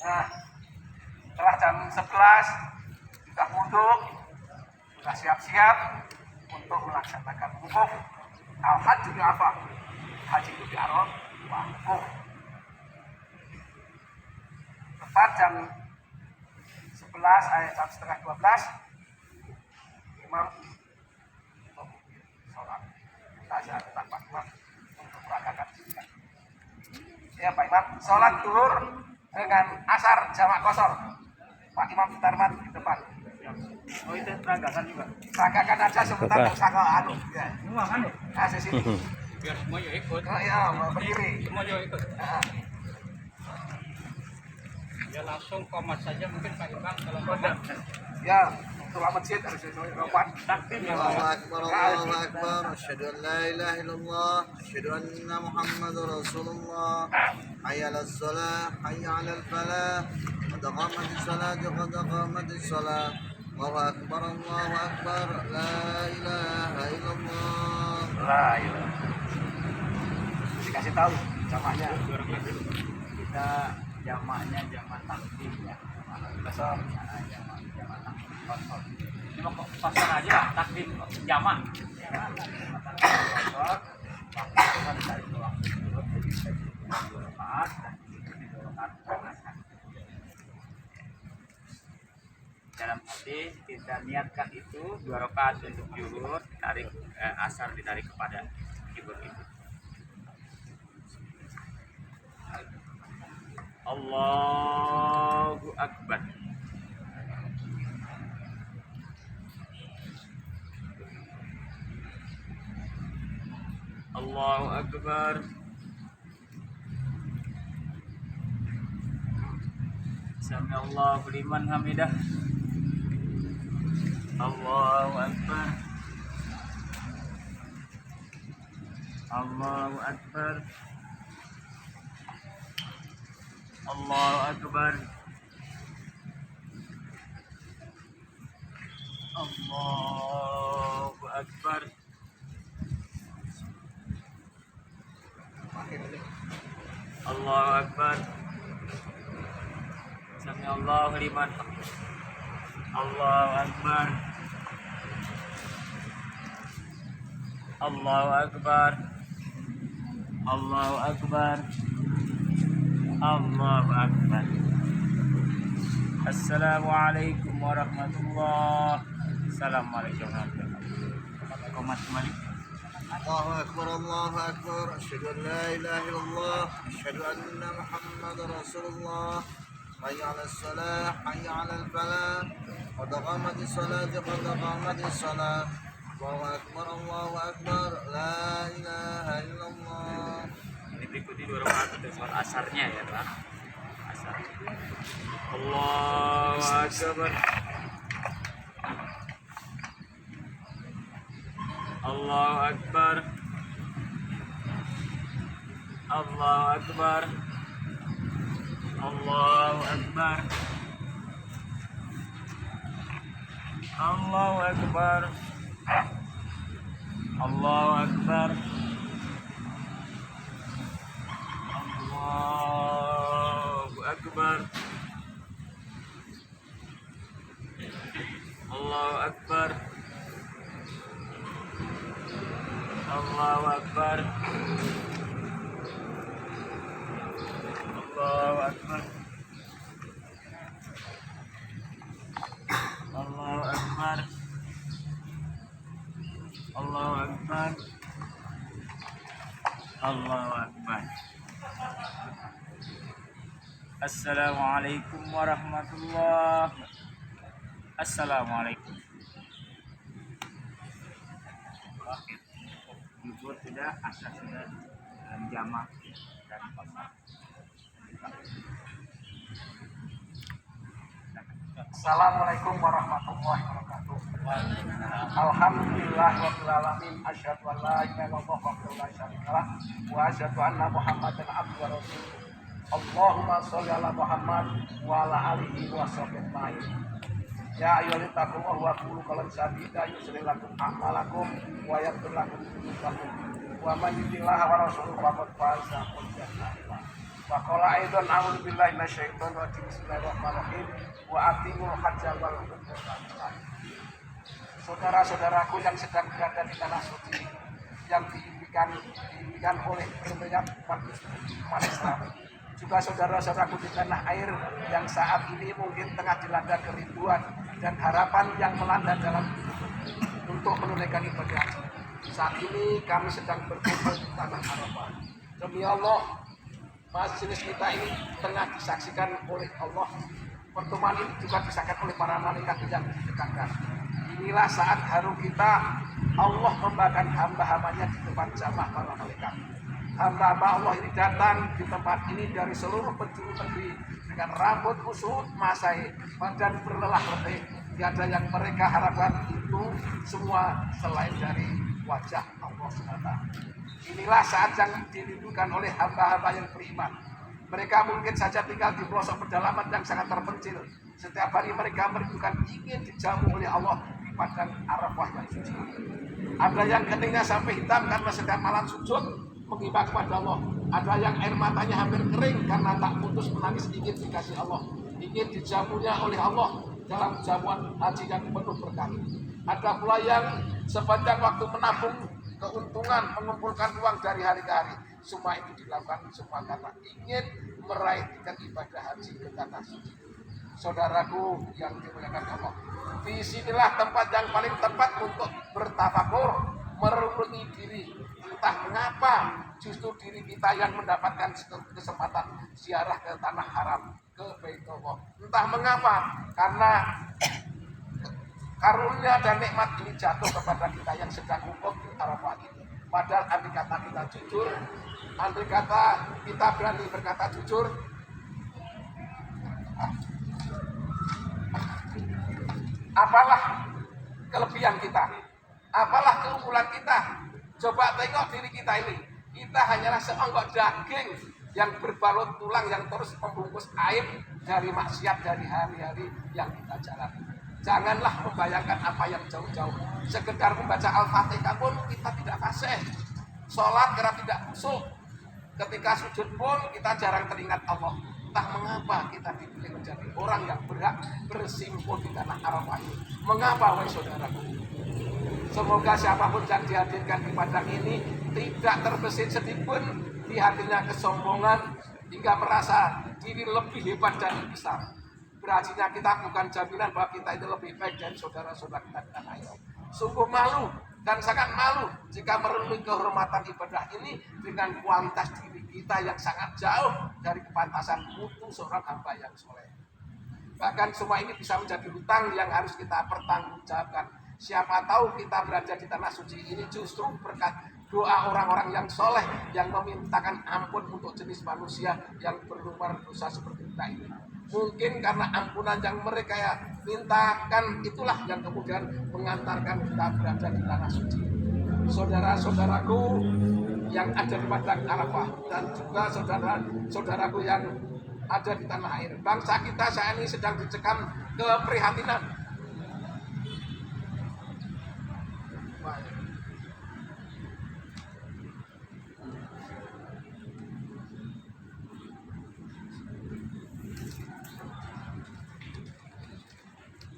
Nah, setelah jam 11 sudah wudhu, sudah siap-siap untuk melaksanakan wukuf. Al-Hajj di Arafah, haji itu di Arafah, wukuf. Tepat jam 11, jam setengah 12, imam sholat. Saya tetap Pak Imam untuk melakukan sunat. Ya Pak Imam, sholat zuhur dengan asar jamak kosor. Pak Imam Sutarman di depan. Oh itu peragakan juga. Peragakan aja sebentar usaha anu. Ya. Semua kan? Nah, sini. Biar semua juga ikut. Oh iya, berdiri. Semua juga ikut. Nah. Ya langsung komat saja mungkin Pak Imam kalau komat. Ya, ketua masjid harus robat. Takbir ya. Allahu Akbar, Allahu Akbar. Asyhadu an la ilaha illallah, asyhadu anna Muhammadar Rasulullah. Hayya 'alas shalah, hayya 'alal falah. Qad qamatis shalah, qad qamatis shalah. Allahu Akbar, Allahu Akbar. La ilaha illallah. Lah, iya. Dikasih tahu jamaknya. Kita jamaknya jamak takbir ya. Besok. Jamak takbir kosor. Cuma kok kosor aja lah takbir jamak. Kosor. Waktu dari doang. Dalam hati kita niatkan itu 2 rakaat untuk zuhur, tarik asar ditarik kepada zuhur itu. Allahu Akbar. Allahu Akbar. Sami Allahu liman hamidah. Allahu Akbar. Allahu Akbar. Allahu Akbar. Allahu Akbar. Allahu Akbar. Sami Allahu liman hamidah. Allahu Akbar. Allahu Akbar. Allahu Akbar. Allahu Akbar. Assalamualaikum warahmatullahi wabarakatuh. Assalamualaikum warahmatullahi wabarakatuh. Komat kembali. Allahu Akbar, Allahu Akbar. Asyhadu an la ilaha illallah, asyhadu anna Muhammadar Rasulullah. Hayya 'alas shalah, hayya 'alal falah. Qad qamatis shalah, qad qamatis shalah. Allahu Akbar, Allahu Akbar. La ilaha illallah. Ini diikuti 2 rakaat untuk sholat asarnya ya Pak. Asar. Allahu Akbar. Allahu Akbar. Allahu Akbar. Allahu Akbar. Allahu Akbar. Allahu Akbar. Allahu Akbar. Allahu Akbar. Allahu Akbar. Allahu Akbar. Allahu Akbar. Allahu Akbar. Allahu Akbar. Assalamualaikum warahmatullahi wabarakatuh. Assalamualaikum. Zuhur sudah, asar sudah, dan jamak dan kosor. Assalamualaikum warahmatullahi wabarakatuh. Alhamdulillah rabbil alamin. Asyhadu an la ilaha illallah wahdahu la syarika lah wa asyhadu anna Muhammadan abduhu wa rasuluh. Allahumma sholli ala Muhammad wa ala alihi wa sahbihi. Ya ayyuhallazina amanu wa qulu qawlan sadida yuslih lakum a'malakum wa yaghfir lakum dzunubakum wa man yuti'illah wa rasulahu faqad faza fawzan 'azima. Wa qala aidan a'udzu billahi minasyaitonir rajim. Bismillahirrahmanirrahim. Wa atimul hajja wal umrata. Saudara-saudaraku yang sedang berada di tanah suci, yang diimpikan oleh berbagai umat Islam, juga saudara-saudaraku di tanah air yang saat ini mungkin tengah dilanda kerinduan dan harapan yang melanda dalam untuk menunaikan ibadah haji. Saat ini kami sedang berkumpul di tanah Arafah. Demi Allah, majelis kita ini tengah disaksikan oleh Allah. Pertemuan ini juga disaksikan oleh para malaikat yang didekatkan. Inilah saat haru kita. Allah membagikan hamba-hambanya di depan jamaah para malaikat. Hamba-hamba Allah ini datang di tempat ini dari seluruh penjuru negeri dengan rambut kusut masai, badan berlelah letih. Tiada yang mereka harapkan itu semua selain dari wajah Allah SWT. Inilah saat yang dirindukan oleh hamba-hamba yang beriman. Mereka mungkin saja tinggal di pelosok pedalaman yang sangat terpencil. Setiap hari mereka merindukan ingin dijamu oleh Allah di padang Arafah yang suci. Ada yang keningnya sampai hitam karena setiap malam sujud mengimbang kepada Allah. Ada yang air matanya hampir kering karena tak putus menangis ingin dikasih Allah, ingin dijamunya oleh Allah dalam jamuan haji yang penuh berkah. Ada pula yang sepanjang waktu menabung keuntungan, mengumpulkan uang dari hari ke hari. Semua itu dilakukan semua karena ingin meraih tiket ibadah haji ke tanah suci. Saudaraku yang dimuliakan Allah, di sinilah tempat yang paling tepat untuk bertafakur, merenungi diri. Entah mengapa justru diri kita yang mendapatkan kesempatan ziarah ke tanah haram, ke Baitullah. Entah mengapa, karena karunia dan nikmat ini jatuh kepada kita yang sedang wukuf di Arafah ini. Padahal andai kata kita jujur, andai kata kita berani berkata jujur, apalah kelebihan kita, apalah keunggulan kita. Coba tengok diri kita ini, kita hanyalah seonggok daging yang berbalut tulang yang terus membungkus aib dari maksiat dari hari-hari yang kita jalani. Janganlah membayangkan apa yang jauh-jauh. Sekedar membaca Al-Fatihah pun kita tidak fasih. Sholat kerap tidak khusyuk. Ketika sujud pun kita jarang teringat Allah. Entah mengapa kita dipilih menjadi orang yang berhak bersimpul di tanah Arafah ini. Mengapa, wahai saudaraku? Semoga siapapun yang dihadirkan di padang ini tidak terbesit sedikitpun di hatinya kesombongan hingga merasa diri lebih hebat dan lebih besar. Berhajinya kita bukan jaminan bahwa kita itu lebih baik dari saudara-saudara kita di tanah air. Sungguh malu dan sangat malu jika merenungi kehormatan ibadah ini dengan kualitas diri kita yang sangat jauh dari kepantasan mutu seorang hamba yang soleh. Bahkan semua ini bisa menjadi hutang yang harus kita pertanggungjawabkan. Siapa tahu kita berada di tanah suci ini justru berkat doa orang-orang yang soleh yang memintakan ampun untuk jenis manusia yang berlumar dosa seperti kita ini. Mungkin karena ampunan yang mereka mintakan itulah yang kemudian mengantarkan kita berada di tanah suci. Saudara-saudaraku yang ada di padang Arafah dan juga saudara-saudaraku yang ada di tanah air, bangsa kita saat ini sedang dicekam keprihatinan.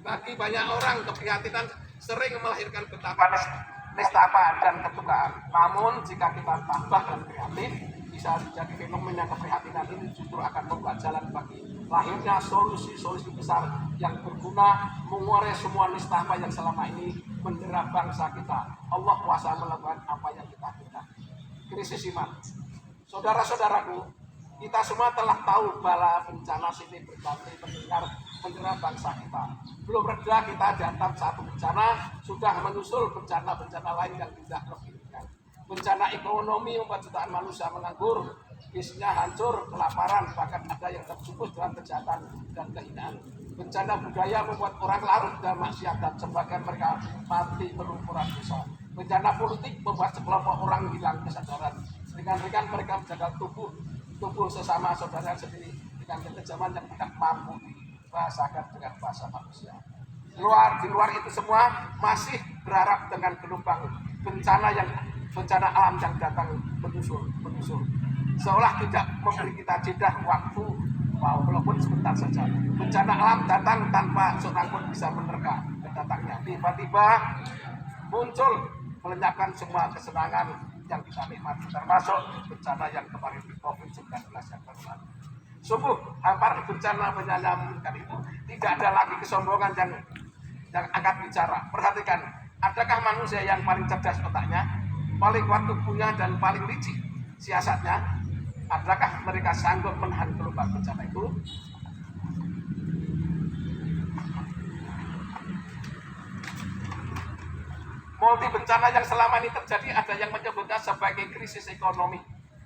Bagi banyak orang, keprihatinan sering melahirkan betapa nestapa dan ketukaan. Namun jika kita tambah dan kreatif, bisa jadi fenomena keprihatinan ini justru akan membuat jalan bagi lahirnya solusi-solusi besar yang berguna mengurai semua nestapa yang selama ini mendera bangsa kita. Allah kuasa melakukan apa yang kita minta. Krisis iman. Saudara-saudaraku, kita semua telah tahu bala bencana silih berganti mendera bangsa kita. Belum reda kita dihantam satu bencana, sudah menyusul bencana-bencana lain yang tidak lebih ringan. Bencana ekonomi membuat jutaan manusia menganggur, bisnisnya hancur, kelaparan, bahkan ada yang terbungkus dengan kejahatan dan kehinaan. Bencana budaya membuat orang larut dalam maksiat dan sebagian mereka mati berlumuran dosa. Bencana politik membuat sekelompok orang hilang kesadaran. Ringan-ringan mereka menjaga tubuh sesama saudara sendiri dengan kekejaman yang tidak mampu dirasakan dengan bahasa manusia. Di luar itu semua masih berharap dengan gelombang bencana alam yang datang menyusul. seolah tidak memberi kita jeda waktu, walaupun sebentar saja. Bencana alam datang tanpa seorang pun bisa menerka kedatangnya. Tiba-tiba muncul melenyapkan semua kesenangan yang kita nikmati, termasuk bencana yang kemarin COVID-19 yang baru lalu. Sungguh hampar bencana menyalamkan itu. Tidak ada lagi kesombongan yang angkat bicara. Perhatikan, adakah manusia yang paling cerdas otaknya, paling kuat tubuhnya, dan paling licik siasatnya? Adakah mereka sanggup menahan gelombang bencana itu? Multi bencana yang selama ini terjadi, ada yang menyebutnya sebagai krisis ekonomi,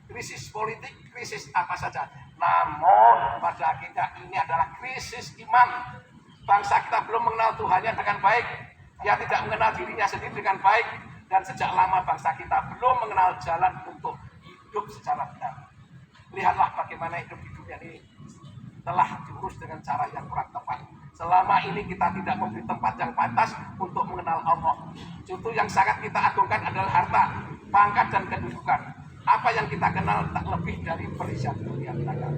krisis politik, krisis apa saja. Namun pada kita ini adalah krisis iman. Bangsa kita belum mengenal Tuhannya dengan baik, dia tidak mengenal dirinya sendiri dengan baik, dan sejak lama bangsa kita belum mengenal jalan untuk hidup secara benar. Lihatlah bagaimana hidup di dunia ini telah diurus dengan cara yang kurang tepat. Selama ini kita tidak memberi tempat yang pantas untuk mengenal Allah. Contoh yang sangat kita agungkan adalah harta, pangkat, dan kedudukan. Apa yang kita kenal tak lebih dari perisian dunia belaka.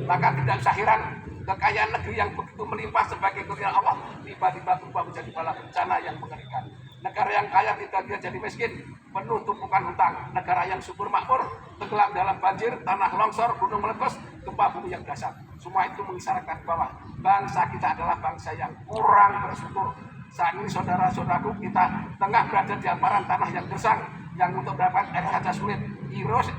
Maka tidak usah heran, kekayaan negeri yang begitu melimpah sebagai kurnia Allah tiba-tiba berubah menjadi bala bencana yang mengerikan. Negara yang kaya tiba-tiba jadi miskin, penuh tumpukan hutang. Negara yang subur makmur tenggelam dalam banjir, tanah longsor, gunung meletus, gempa bumi yang dahsyat. Semua itu mengisyaratkan bahwa bangsa kita adalah bangsa yang kurang bersyukur. Saat ini saudara-saudaraku, kita tengah berada di hamparan tanah yang gersang, yang untuk mendapat air saja sulit.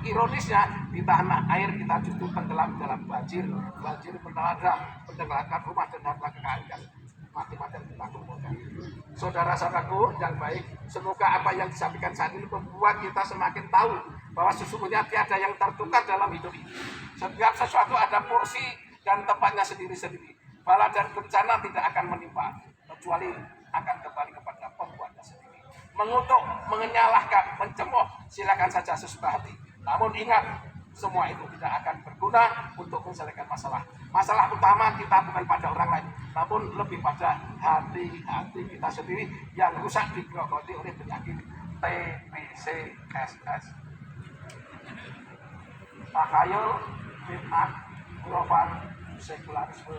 Ironisnya, di tanah air kita justru tenggelam dalam banjir. Banjir menenggelamkan rumah dan harta kekayaan yang mati-matian kita kumpulkan. Saudara-saudaraku yang baik, semoga apa yang disampaikan saat ini membuat kita semakin tahu bahwa sesungguhnya tiada yang tertukar dalam hidup ini. Setiap sesuatu ada porsi dan tempatnya sendiri-sendiri. Bala dan bencana tidak akan menimpa, kecuali akan kembali kepada pembuatnya sendiri. Mengutuk, menyalahkan, mencemooh, silakan saja sesuka hati. Namun ingat, semua itu tidak akan berguna untuk menyelesaikan masalah. Masalah utama kita bukan pada orang lain, namun lebih pada hati kita sendiri yang rusak digerogoti oleh penyakit TBCSS. Takhayul, bid'ah, khurafat, sekularisme.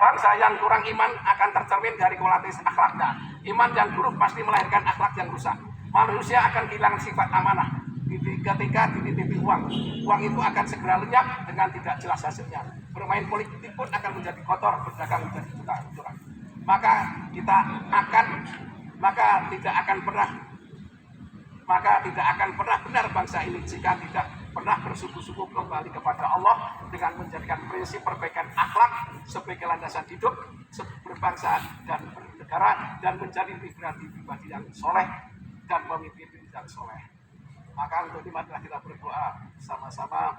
Bangsa yang kurang iman akan tercermin dari kualitas akhlaknya. Iman yang buruk pasti melahirkan akhlak yang rusak. Manusia akan kehilangan sifat amanah ketika dititipi uang. Uang itu akan segera lenyap dengan tidak jelas hasilnya. Bermain politik pun akan menjadi kotor, berdagang menjadi curang. Maka tidak akan pernah benar bangsa ini jika tidak pernah bersungguh-sungguh kembali kepada Allah dengan menjadikan prinsip perbaikan akhlak sebagai landasan hidup berbangsa dan bernegara, dan menjadi pribadi yang soleh dan pemimpin yang soleh. Maka untuk nikmatlah kita berdoa sama-sama.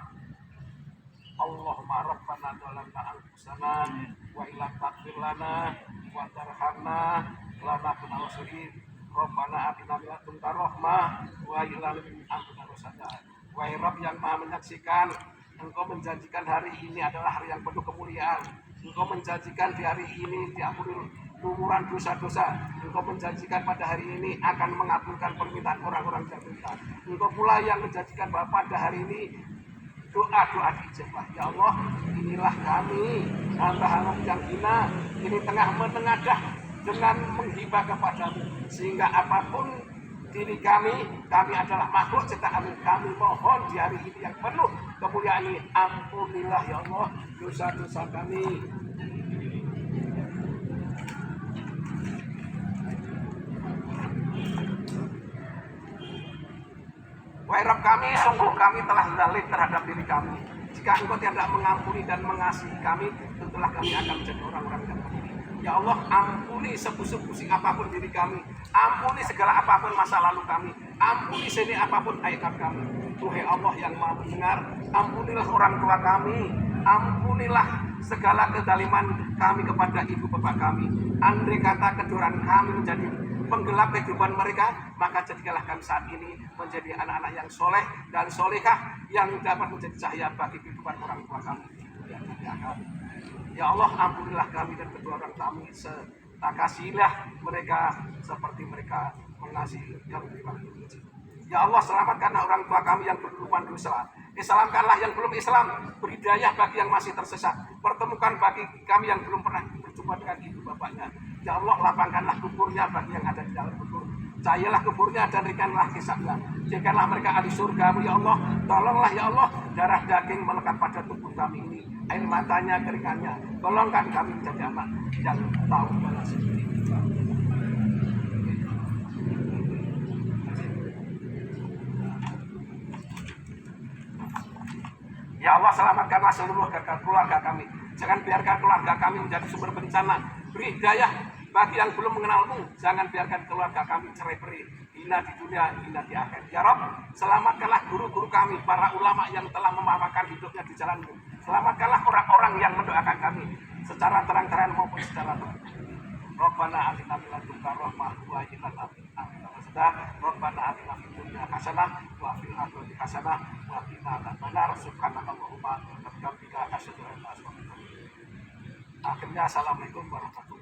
Allahumma rabbana dhalamna anfusana wa illam taghfir lana wa tarhamna lanakunanna minal khasirin. Rabbana atina min ladunka rahmah wa hab lana min amrina rasyada. Wahai Rabb yang Maha menyaksikan, Engkau menjanjikan hari ini adalah hari yang penuh kemuliaan. Engkau menjanjikan di hari ini diampuni lumuran dosa-dosa. Engkau menjanjikan pada hari ini akan mengabulkan permintaan orang-orang yang minta. Engkau pula yang menjanjikan bahwa pada hari ini doa-doa diijabah. Ya Allah, inilah kami, hamba-hamba yang hina, ini tengah menengadah dengan menghibah kepadamu, sehingga apapun diri kami adalah makhluk ciptaan kami, mohon di hari ini yang penuh kemuliaan ini, ampunilah ya Allah dosa-dosa kami. Wahai Rabb kami, sungguh kami telah zalim terhadap diri kami. Jika Engkau tidak mengampuni dan mengasihi kami, tentulah kami akan menjadi orang-orang yang beriman. Ya Allah, ampuni sebusuk-busuk apapun diri kami, ampuni segala apapun masa lalu kami, ampuni sini apapun aib kami. Tuhai Allah yang Maha mendengar, ampunilah orang tua kami, ampunilah segala kezaliman kami kepada ibu bapak kami. Andai kata kedoran kami menjadi penggelap kehidupan mereka, maka jadikanlah kami saat ini menjadi anak-anak yang soleh dan solehah yang dapat menjadi cahaya bagi kehidupan orang tua kami di dunia dan di akhirat. Ya Allah, ampunilah kami dan kedua orang kami, kasihilah mereka seperti mereka mengasihi yang membenci. Ya Allah, selamatkanlah orang tua kami yang berkeluhan dosa. Islamkanlah yang belum Islam, berhidayah bagi yang masih tersesat, pertemukan bagi kami yang belum pernah berjumpa dengan ibu bapaknya. Ya Allah, lapangkanlah kuburnya bagi yang ada di dalam kubur, cahayalah kuburnya dan ringanlah kisahnya. Jadikanlah mereka ahli surga. Ya Allah, tolonglah ya Allah, darah daging melekat pada tubuh kami ini, air matanya, keringannya. Tolongkan kami menjadi anak yang tahu balas budi. Ya Allah, selamatkanlah seluruh keluarga kami. Jangan biarkan keluarga kami menjadi sumber bencana. Beri hidayah bagi yang belum mengenalmu. Jangan biarkan keluarga kami cerai-berai, hina di dunia, hina di akhirat. Ya Rabb, selamatkanlah guru-guru kami, para ulama yang telah memahamkan hidupnya di jalan-Mu. Selamatkanlah orang-orang yang mendoakan kami secara terang-terangan maupun secara terang. Rabbana atina min ladunka rahmah wa hab lana min ladunka rahmah. Rabbana atina fid dunya hasanah wa fil akhirati hasanah wa qina adzabannar. Subhanakallahumma wa bihamdika asyhadu an la ilaha illa anta. Akhirnya, assalamualaikum warahmatullahi wabarakatuh.